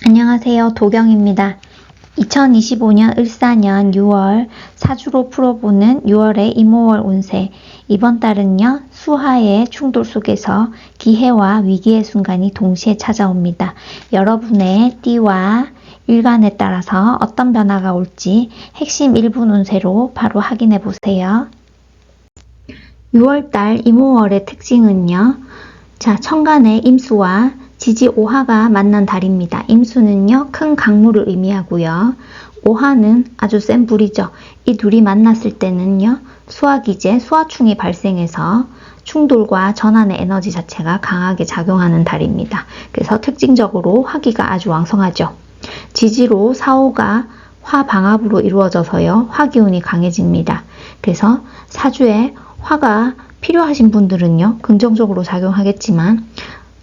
안녕하세요. 도경입니다. 2025년 을사년 6월 사주로 풀어보는 6월의 이모월 운세. 이번 달은요, 수하의 충돌 속에서 기회와 위기의 순간이 동시에 찾아옵니다. 여러분의 띠와 일간에 따라서 어떤 변화가 올지 핵심 1분 운세로 바로 확인해 보세요. 6월달 이모월의 특징은요, 천간의 임수와 지지 오화가 만난 달입니다. 임수는요, 큰 강물을 의미하고요. 오화는 아주 센 불이죠. 이 둘이 만났을 때는요, 수화기제, 수화충이 발생해서 충돌과 전환의 에너지 자체가 강하게 작용하는 달입니다. 그래서 특징적으로 화기가 아주 왕성하죠. 지지로 사오가 화방합으로 이루어져서요, 화기운이 강해집니다. 그래서 사주에 화가 필요하신 분들은요, 긍정적으로 작용하겠지만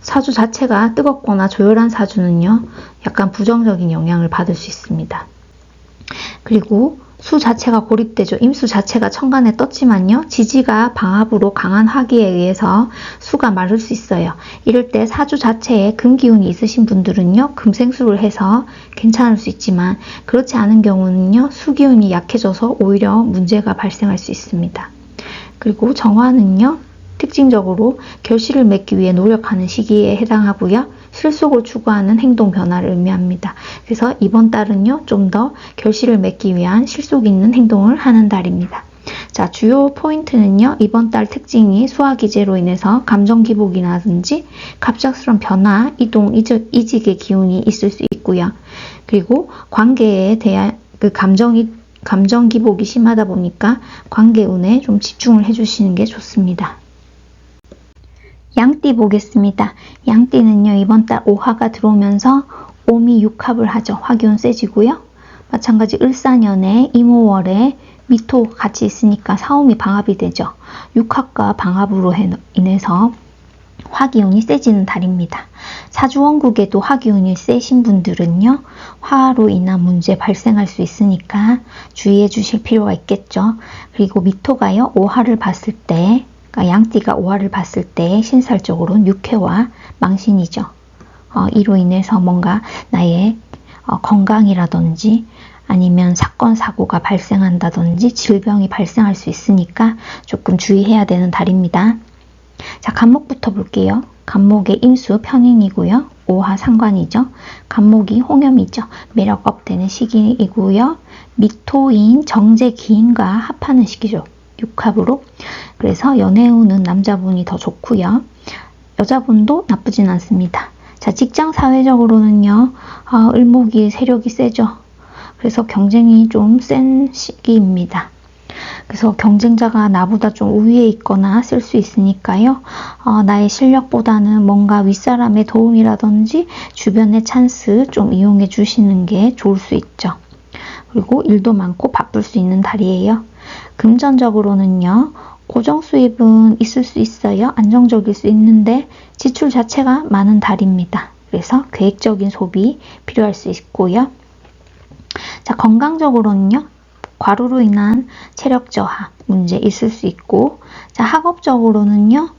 사주 자체가 뜨겁거나 조열한 사주는요, 약간 부정적인 영향을 받을 수 있습니다. 그리고 수 자체가 고립되죠. 임수 자체가 천간에 떴지만요, 지지가 방합으로 강한 화기에 의해서 수가 마를 수 있어요. 이럴 때 사주 자체에 금기운이 있으신 분들은요, 금생수를 해서 괜찮을 수 있지만 그렇지 않은 경우는요, 수기운이 약해져서 오히려 문제가 발생할 수 있습니다. 그리고 정화는요, 특징적으로 결실을 맺기 위해 노력하는 시기에 해당하고요. 실속을 추구하는 행동 변화를 의미합니다. 그래서 이번 달은요, 좀 더 결실을 맺기 위한 실속 있는 행동을 하는 달입니다. 자, 주요 포인트는요, 이번 달 특징이 수화기제로 인해서 감정 기복이라든지 갑작스러운 변화, 이동, 이직의 기운이 있을 수 있고요. 그리고 관계에 대한 감정 기복이 심하다 보니까 관계운에 좀 집중을 해주시는 게 좋습니다. 양띠 보겠습니다. 양띠는요, 이번 달 오화가 들어오면서 오미 육합을 하죠. 화기운 세지고요. 마찬가지 을사년에 이모월에 미토 같이 있으니까 사오미 방합이 되죠. 육합과 방합으로 인해서 화기운이 세지는 달입니다. 사주원국에도 화기운이 세신 분들은요, 화로 인한 문제 발생할 수 있으니까 주의해 주실 필요가 있겠죠. 그리고 미토가요, 오화를 봤을 때, 그러니까 양띠가 오화를 봤을 때 신살적으로는 육해와 망신이죠. 이로 인해서 뭔가 나의 건강이라든지 아니면 사건 사고가 발생한다든지 질병이 발생할 수 있으니까 조금 주의해야 되는 달입니다. 자, 간목부터 볼게요. 간목의 임수 편인이고요. 오화 상관이죠. 간목이 홍염이죠. 매력 업되는 시기이고요. 미토인 정제 기인과 합하는 시기죠. 육합으로. 그래서 연애운은 남자분이 더 좋고요. 여자분도 나쁘진 않습니다. 자, 직장 사회적으로는요, 을목이 세력이 세죠. 그래서 경쟁이 좀 센 시기입니다. 그래서 경쟁자가 나보다 좀 우위에 있거나 쓸 수 있으니까요. 나의 실력보다는 뭔가 윗사람의 도움이라든지 주변의 찬스 좀 이용해 주시는 게 좋을 수 있죠. 그리고 일도 많고 바쁠 수 있는 달이에요. 금전적으로는요, 고정 수입은 있을 수 있어요. 안정적일 수 있는데 지출 자체가 많은 달입니다. 그래서 계획적인 소비 필요할 수 있고요. 자, 건강적으로는요, 과로로 인한 체력 저하 문제 있을 수 있고, 자, 학업적으로는요,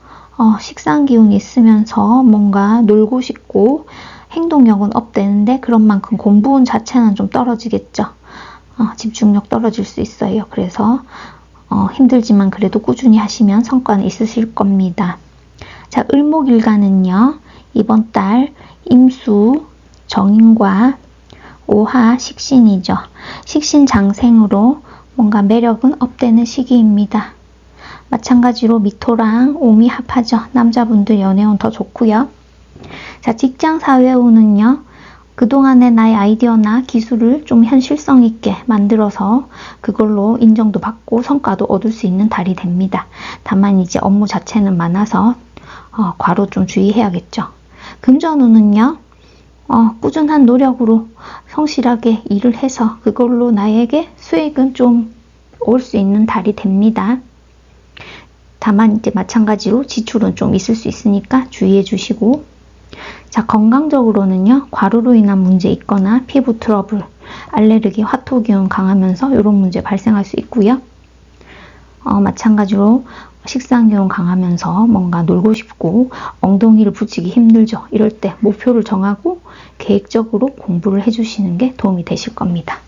식상 기운이 있으면서 뭔가 놀고 싶고 행동력은 업되는데 그런 만큼 공부운 자체는 좀 떨어지겠죠. 집중력 떨어질 수 있어요. 그래서 힘들지만 그래도 꾸준히 하시면 성과는 있으실 겁니다. 자, 을목일간은요, 이번 달 임수 정인과 오화 식신이죠. 식신 장생으로 뭔가 매력은 업되는 시기입니다. 마찬가지로 미토랑 오미 합하죠. 남자분들 연애운 더 좋고요. 자, 직장 사회운은요, 그동안의 나의 아이디어나 기술을 좀 현실성 있게 만들어서 그걸로 인정도 받고 성과도 얻을 수 있는 달이 됩니다. 다만 이제 업무 자체는 많아서 과로 좀 주의해야겠죠. 금전운은요, 꾸준한 노력으로 성실하게 일을 해서 그걸로 나에게 수익은 좀 올 수 있는 달이 됩니다. 다만 이제 마찬가지로 지출은 좀 있을 수 있으니까 주의해 주시고, 자, 건강적으로는요, 과로로 인한 문제 있거나 피부 트러블, 알레르기, 화토기운 강하면서 이런 문제 발생할 수 있고요. 마찬가지로 식상유형 강하면서 뭔가 놀고 싶고 엉덩이를 붙이기 힘들죠. 이럴 때 목표를 정하고 계획적으로 공부를 해주시는 게 도움이 되실 겁니다.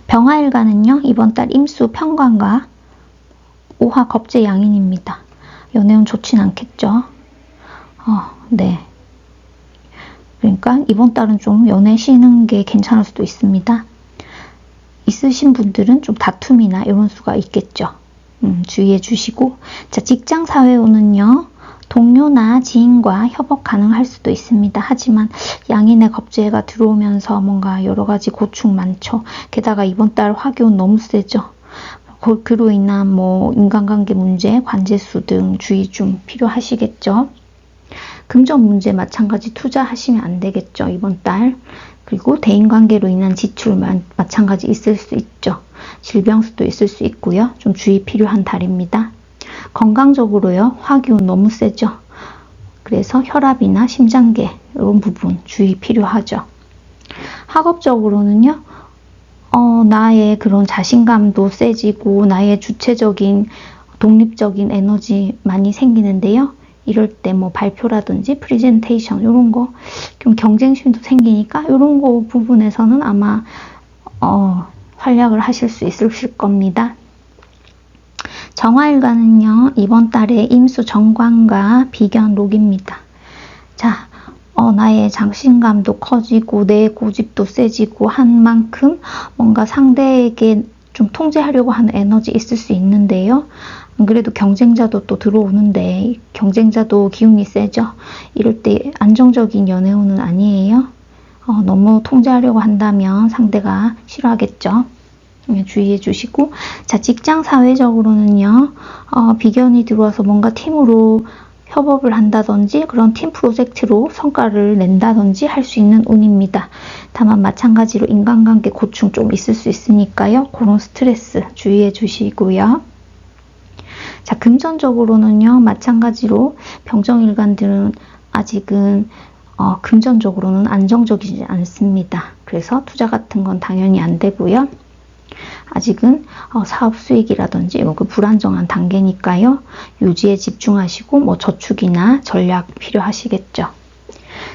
병화일간은요, 이번 달 임수 편관과 오화 겁재 양인입니다. 연애운 좋진 않겠죠. 네. 그러니까 이번 달은 좀 연애 쉬는 게 괜찮을 수도 있습니다. 있으신 분들은 좀 다툼이나 이런 수가 있겠죠. 주의해 주시고. 자, 직장 사회운은요, 동료나 지인과 협업 가능할 수도 있습니다. 하지만 양인의 겁재가 들어오면서 뭔가 여러 가지 고충 많죠. 게다가 이번 달 화기운 너무 세죠. 그로 인한 뭐 인간관계 문제, 관제수 등 주의 좀 필요하시겠죠. 금전 문제 마찬가지 투자하시면 안 되겠죠, 이번 달. 그리고 대인관계로 인한 지출 마찬가지 있을 수 있죠. 질병수도 있을 수 있고요. 좀 주의 필요한 달입니다. 건강적으로요, 화기운 너무 세죠. 그래서 혈압이나 심장계 이런 부분 주의 필요하죠. 학업적으로는요, 나의 그런 자신감도 세지고 나의 주체적인 독립적인 에너지 많이 생기는데요. 이럴 때 뭐 발표라든지 프레젠테이션 이런 거 좀 경쟁심도 생기니까 이런 거 부분에서는 아마 활약을 하실 수 있으실 겁니다. 정화일간은요, 이번 달에 임수 정관과 비견 록입니다. 자, 나의 자신감도 커지고 내 고집도 세지고 한 만큼 뭔가 상대에게 좀 통제하려고 하는 에너지 있을 수 있는데요. 안 그래도 경쟁자도 또 들어오는데 경쟁자도 기운이 세죠. 이럴 때 안정적인 연애운은 아니에요. 너무 통제하려고 한다면 상대가 싫어하겠죠. 주의해 주시고. 자, 직장 사회적으로는요, 비견이 들어와서 뭔가 팀으로 협업을 한다든지 그런 팀 프로젝트로 성과를 낸다든지 할 수 있는 운입니다. 다만 마찬가지로 인간관계 고충 좀 있을 수 있으니까요. 그런 스트레스 주의해 주시고요. 자, 금전적으로는요, 마찬가지로 병정일간들은 아직은 금전적으로는 안정적이지 않습니다. 그래서 투자 같은 건 당연히 안 되고요. 아직은 사업 수익이라든지 이런 거 불안정한 단계니까요. 유지에 집중하시고 뭐 저축이나 전략 필요하시겠죠.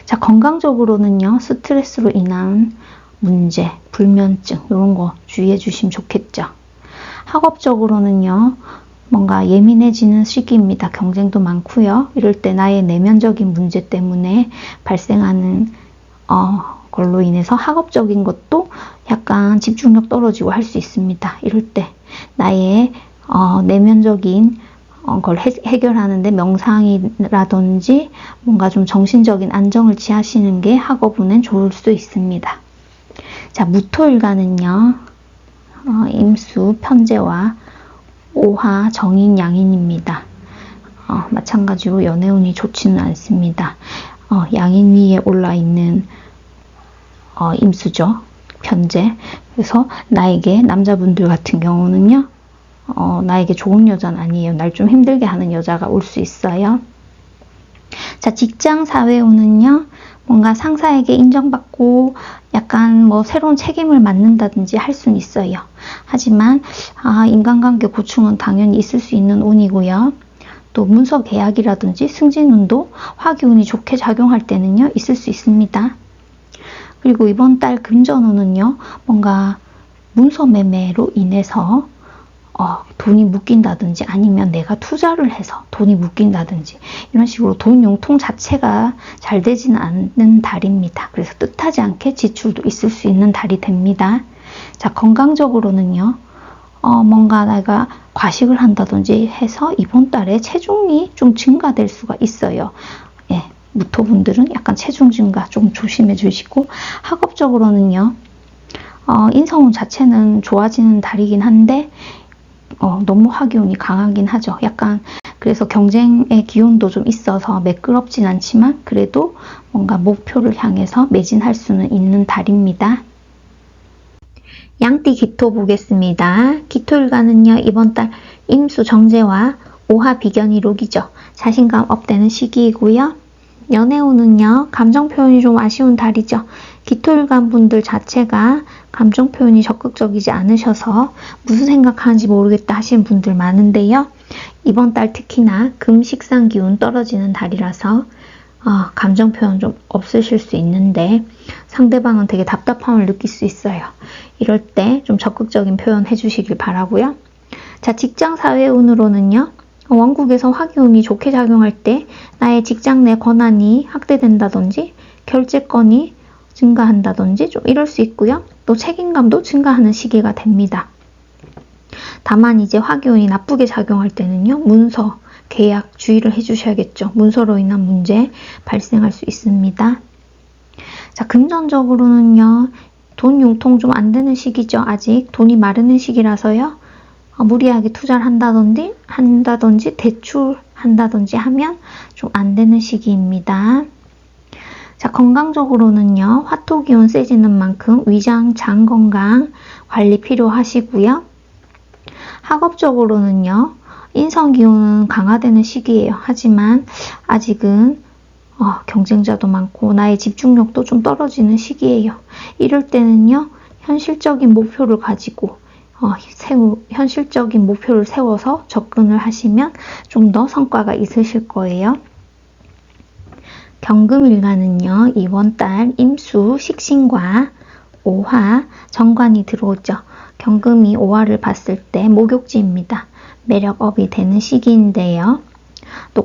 자, 건강적으로는요, 스트레스로 인한 문제, 불면증 이런 거 주의해 주시면 좋겠죠. 학업적으로는요, 뭔가 예민해지는 시기입니다. 경쟁도 많고요. 이럴 때 나의 내면적인 문제 때문에 발생하는 걸로 인해서 학업적인 것도 약간 집중력 떨어지고 할 수 있습니다. 이럴 때 나의 내면적인 걸 해결하는데 명상이라든지 뭔가 좀 정신적인 안정을 취하시는 게 학업운엔 좋을 수 있습니다. 자, 무토일간은요, 임수 편재와 오화 정인 양인입니다. 마찬가지로 연애운이 좋지는 않습니다. 양인 위에 올라있는 임수죠. 편재. 그래서 나에게 남자분들 같은 경우는요, 나에게 좋은 여자는 아니에요. 날 좀 힘들게 하는 여자가 올 수 있어요. 자, 직장 사회운은요, 뭔가 상사에게 인정받고 약간 뭐 새로운 책임을 맡는다든지 할 수는 있어요. 하지만 인간관계 고충은 당연히 있을 수 있는 운이고요. 또 문서 계약이라든지 승진운도 화기운이 좋게 작용할 때는요, 있을 수 있습니다. 그리고 이번 달 금전운은요, 뭔가 문서 매매로 인해서 돈이 묶인다든지 아니면 내가 투자를 해서 돈이 묶인다든지 이런 식으로 돈 용통 자체가 잘 되지는 않는 달입니다. 그래서 뜻하지 않게 지출도 있을 수 있는 달이 됩니다. 자, 건강적으로는요, 뭔가 내가 과식을 한다든지 해서 이번 달에 체중이 좀 증가될 수가 있어요. 예, 무토분들은 약간 체중 증가 좀 조심해 주시고. 학업적으로는요, 인성운 자체는 좋아지는 달이긴 한데 너무 화기운이 강하긴 하죠. 약간 그래서 경쟁의 기운도 좀 있어서 매끄럽진 않지만 그래도 뭔가 목표를 향해서 매진할 수는 있는 달입니다. 양띠 기토 보겠습니다. 기토일간은요, 이번 달 임수 정제와 오화 비견이 록이죠. 자신감 업되는 시기이고요. 연애운은요, 감정 표현이 좀 아쉬운 달이죠. 기토일간 분들 자체가 감정 표현이 적극적이지 않으셔서 무슨 생각하는지 모르겠다 하시는 분들 많은데요. 이번 달 특히나 금식상 기운 떨어지는 달이라서 감정 표현 좀 없으실 수 있는데 상대방은 되게 답답함을 느낄 수 있어요. 이럴 때 좀 적극적인 표현 해주시길 바라고요. 자, 직장 사회 운으로는요. 원국에서 화기운이 좋게 작용할 때 나의 직장 내 권한이 확대된다든지 결제권이 증가한다든지 좀 이럴 수 있고요. 또 책임감도 증가하는 시기가 됩니다. 다만 이제 화기운이 나쁘게 작용할 때는요. 문서, 계약 주의를 해주셔야겠죠. 문서로 인한 문제 발생할 수 있습니다. 자, 금전적으로는요. 돈 융통 좀 안 되는 시기죠. 아직 돈이 마르는 시기라서요. 무리하게 투자를 한다든지 대출한다든지 하면 좀 안 되는 시기입니다. 자, 건강적으로는요. 화토기운 세지는 만큼 위장, 장 건강 관리 필요하시고요. 학업적으로는요. 인성기운은 강화되는 시기예요. 하지만 아직은 경쟁자도 많고 나의 집중력도 좀 떨어지는 시기예요. 이럴 때는요. 현실적인 목표를 가지고 현실적인 목표를 세워서 접근을 하시면 좀 더 성과가 있으실 거예요. 경금일간은요. 이번 달 임수, 식신과 오화, 정관이 들어오죠. 경금이 오화를 봤을 때 목욕지입니다. 매력업이 되는 시기인데요. 또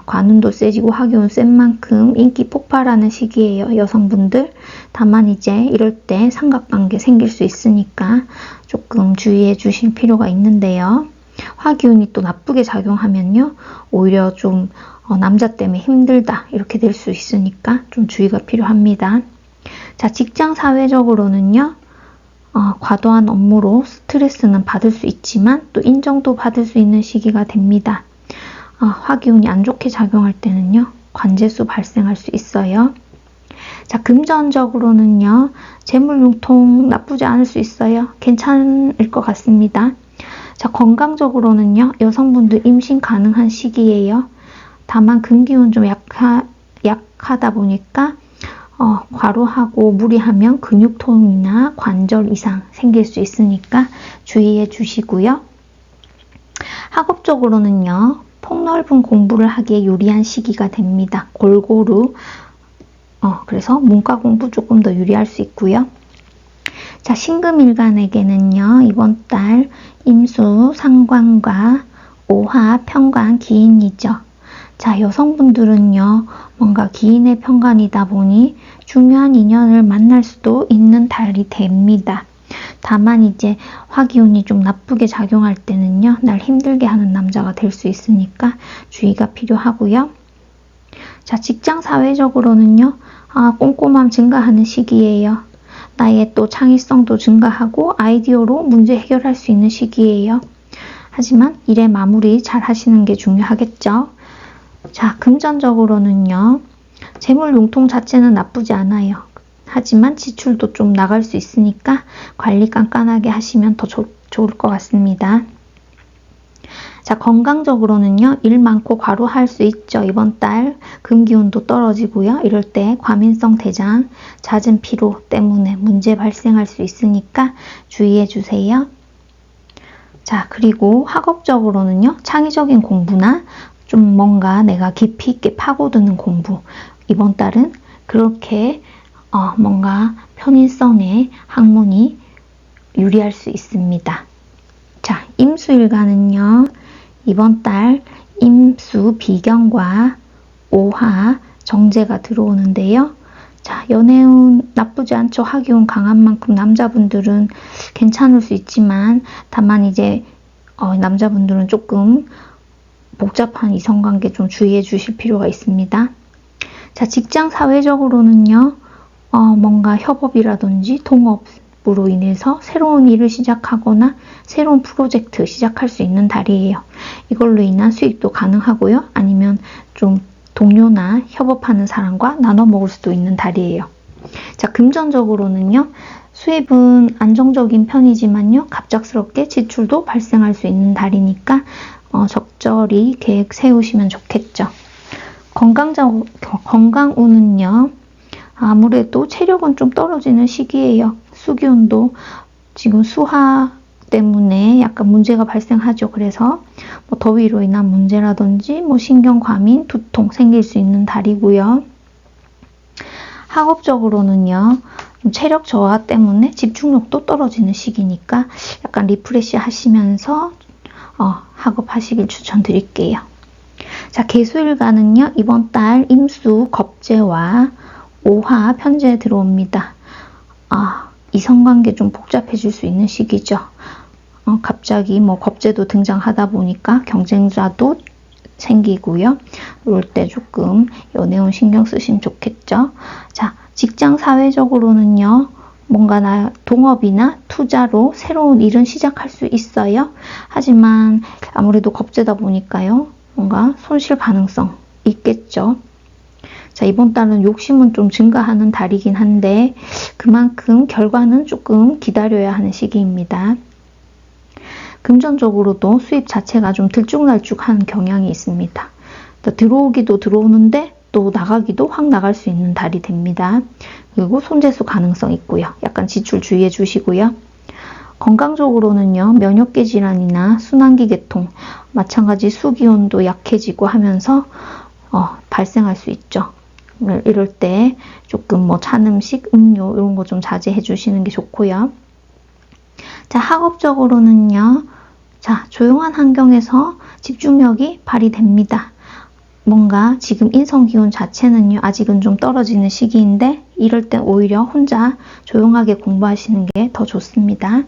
관운도 세지고 화기운 센 만큼 인기 폭발하는 시기예요. 여성분들. 다만 이제 이럴 때 삼각관계 생길 수 있으니까 조금 주의해 주실 필요가 있는데요. 화기운이 또 나쁘게 작용하면요. 오히려 좀 남자 때문에 힘들다 이렇게 될 수 있으니까 좀 주의가 필요합니다. 자, 직장 사회적으로는요. 과도한 업무로 스트레스는 받을 수 있지만 또 인정도 받을 수 있는 시기가 됩니다. 화기운이 안 좋게 작용할 때는요. 관제수 발생할 수 있어요. 자, 금전적으로는요. 재물 융통 나쁘지 않을 수 있어요. 괜찮을 것 같습니다. 자, 건강적으로는요. 여성분들 임신 가능한 시기예요. 다만 금기운 좀 약하다 보니까 과로하고 무리하면 근육통이나 관절 이상 생길 수 있으니까 주의해 주시고요. 학업적으로는요. 폭넓은 공부를 하기에 유리한 시기가 됩니다. 골고루 그래서 문과 공부 조금 더 유리할 수 있고요. 자, 신금일간에게는요. 이번 달 임수, 상관과 오화, 편관, 기인이죠. 자, 여성분들은요. 뭔가 기인의 편관이다 보니 중요한 인연을 만날 수도 있는 달이 됩니다. 다만 이제 화기운이 좀 나쁘게 작용할 때는요. 날 힘들게 하는 남자가 될 수 있으니까 주의가 필요하고요. 자, 직장 사회적으로는요. 꼼꼼함 증가하는 시기예요. 나의 또 창의성도 증가하고 아이디어로 문제 해결할 수 있는 시기예요. 하지만 일의 마무리 잘 하시는 게 중요하겠죠. 자, 금전적으로는요. 재물 융통 자체는 나쁘지 않아요. 하지만 지출도 좀 나갈 수 있으니까 관리 깐깐하게 하시면 더 좋을 것 같습니다. 자, 건강적으로는요. 일 많고 과로할 수 있죠. 이번 달 금기운도 떨어지고요. 이럴 때 과민성 대장, 잦은 피로 때문에 문제 발생할 수 있으니까 주의해 주세요. 자, 그리고 학업적으로는요. 창의적인 공부나 좀 뭔가 내가 깊이 있게 파고드는 공부. 이번 달은 그렇게 뭔가 편의성의 학문이 유리할 수 있습니다. 자, 임수일간은요. 이번 달 임수 비경과 오화 정제가 들어오는데요. 자, 연애운 나쁘지 않죠. 화기운 강한 만큼 남자분들은 괜찮을 수 있지만 다만 이제 남자분들은 조금 복잡한 이성관계 좀 주의해 주실 필요가 있습니다. 자, 직장 사회적으로는요. 뭔가 협업이라든지 동업으로 인해서 새로운 일을 시작하거나 새로운 프로젝트 시작할 수 있는 달이에요. 이걸로 인한 수익도 가능하고요. 아니면 좀 동료나 협업하는 사람과 나눠 먹을 수도 있는 달이에요. 자, 금전적으로는요. 수입은 안정적인 편이지만요. 갑작스럽게 지출도 발생할 수 있는 달이니까 적절히 계획 세우시면 좋겠죠. 건강운은요. 아무래도 체력은 좀 떨어지는 시기예요. 수기운도 지금 수화 때문에 약간 문제가 발생하죠. 그래서 뭐 더위로 인한 문제라든지 뭐 신경 과민, 두통 생길 수 있는 달이고요. 학업적으로는요. 좀 체력 저하 때문에 집중력도 떨어지는 시기니까 약간 리프레시 하시면서 학업하시길 추천드릴게요. 자, 개수일간은요. 이번 달 임수, 겁재와 오화, 편재 들어옵니다. 이성관계 좀 복잡해질 수 있는 시기죠. 갑자기 뭐 겁재도 등장하다 보니까 경쟁자도 생기고요. 이럴 때 조금 연애운 신경 쓰시면 좋겠죠. 자, 직장 사회적으로는요. 뭔가 동업이나 투자로 새로운 일은 시작할 수 있어요. 하지만 아무래도 겁재다 보니까요. 뭔가 손실 가능성 있겠죠. 자, 이번 달은 욕심은 좀 증가하는 달이긴 한데 그만큼 결과는 조금 기다려야 하는 시기입니다. 금전적으로도 수입 자체가 좀 들쭉날쭉한 경향이 있습니다. 들어오기도 들어오는데 또 나가기도 확 나갈 수 있는 달이 됩니다. 그리고 손재수 가능성 있고요. 약간 지출 주의해 주시고요. 건강적으로는요. 면역계 질환이나 순환기 계통, 마찬가지 수기온도 약해지고 하면서 발생할 수 있죠. 이럴 때 조금 뭐 찬 음식, 음료 이런 거 좀 자제해 주시는 게 좋고요. 자, 학업적으로는요. 자, 조용한 환경에서 집중력이 발휘됩니다. 뭔가 지금 인성기운 자체는요. 아직은 좀 떨어지는 시기인데 이럴 때 오히려 혼자 조용하게 공부하시는 게 더 좋습니다.